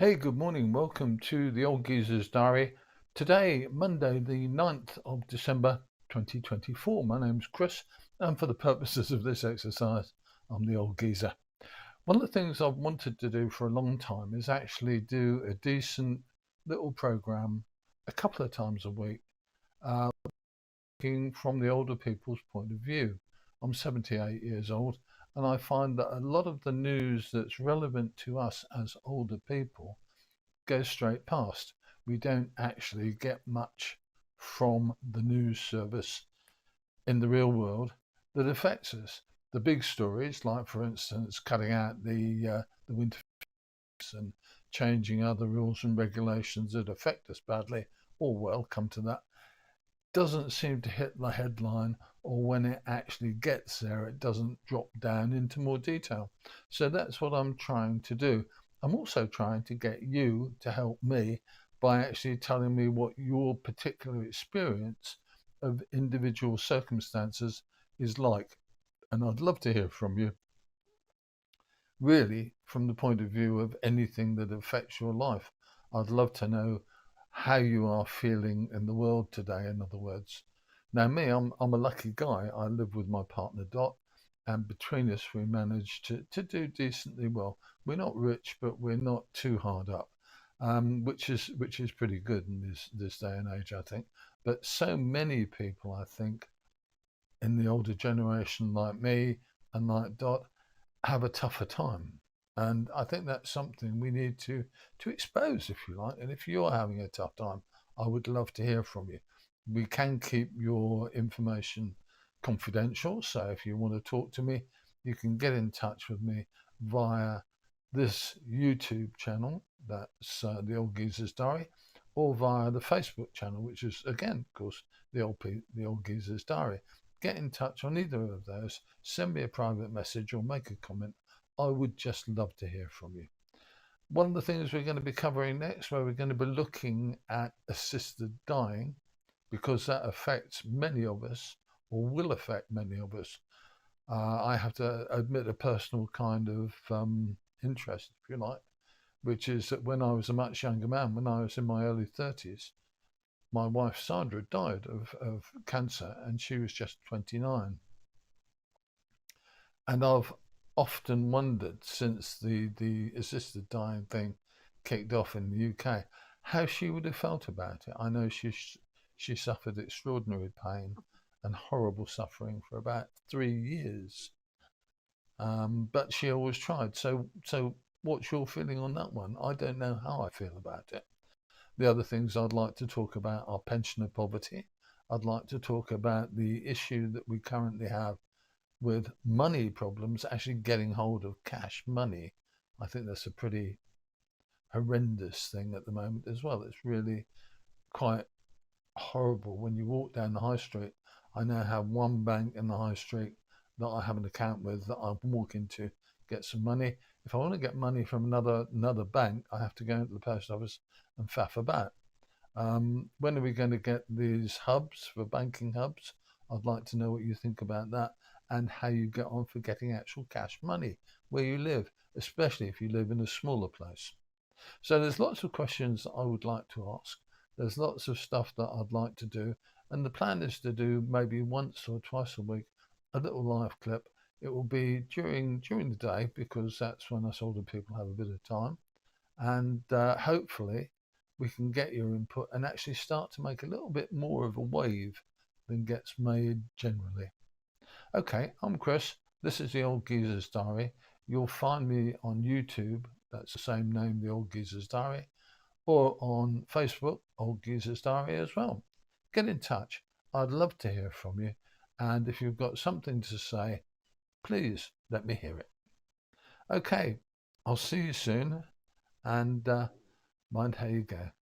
Hey, good morning. Welcome to the Old Geezer's Diary. Today, Monday, the 9th of December 2024. My name's Chris, and for the purposes of this exercise, I'm the Old Geezer. One of the things I've wanted to do for a long time is actually do a decent little program a couple of times a week, uh, looking from the older people's point of view. I'm 78 years old, and I find that a lot of the news that's relevant to us as older people goes straight past. We don't actually get much from the news service in the real world that affects us. The big stories, like for instance, cutting out the winter and changing other rules and regulations that affect us badly, or well, come to that, doesn't seem to hit the headline, or when it actually gets there, it doesn't drop down into more detail. So that's what I'm trying to do. I'm also trying to get you to help me by actually telling me what your particular experience of individual circumstances is like. And I'd love to hear from you, really, from the point of view of anything that affects your life. I'd love to know how you are feeling in the world today, in other words. Now, me, I'm a lucky guy. I live with my partner, Dot, and between us, we manage to do decently well. We're not rich, but we're not too hard up, which is pretty good in this day and age, I think. But so many people, I think, in the older generation, like me and like Dot, have a tougher time. And I think that's something we need to expose, if you like. And if you're having a tough time, I would love to hear from you. We can keep your information confidential. So if you want to talk to me, you can get in touch with me via this YouTube channel, that's the Old Geezer's Diary, or via the Facebook channel, which is again, of course, the Old Geezer's Diary. Get in touch on either of those. Send me a private message or make a comment. I would just love to hear from you. One of the things we're going to be covering next, where we're going to be looking at assisted dying, because that affects many of us, or will affect many of us. I have to admit a personal kind of interest, if you like, which is that when I was a much younger man, when I was in my early 30s, my wife Sandra died of cancer, and she was just 29. And I've often wondered since the assisted dying thing kicked off in the UK how she would have felt about it. I know she suffered extraordinary pain and horrible suffering for about 3 years, but she always tried. So what's your feeling on that one? I don't know how I feel about it. The other things I'd like to talk about are pensioner poverty. I'd like to talk about the issue that we currently have with money problems, actually getting hold of cash money. I think that's a pretty horrendous thing at the moment as well. It's really quite horrible when you walk down the high street. I now have one bank in the high street that I have an account with that I walk into, get some money. If I want to get money from another bank, I have to go into the post office and faff about. When are we going to get these hubs for banking hubs? I'd like to know what you think about that and how you get on for getting actual cash money where you live, especially if you live in a smaller place. So there's lots of questions that I would like to ask. There's lots of stuff that I'd like to do, and the plan is to do maybe once or twice a week a little live clip. It will be during the day because that's when us older people have a bit of time, and hopefully we can get your input and actually start to make a little bit more of a wave than gets made generally. Okay, I'm Chris. This is the Old Geezer's Diary. You'll find me on YouTube, that's the same name, the Old Geezer's Diary, or on Facebook, Old Geezer's Diary as well. Get in touch. I'd love to hear from you. And if you've got something to say, please let me hear it. Okay, I'll see you soon, and mind how you go.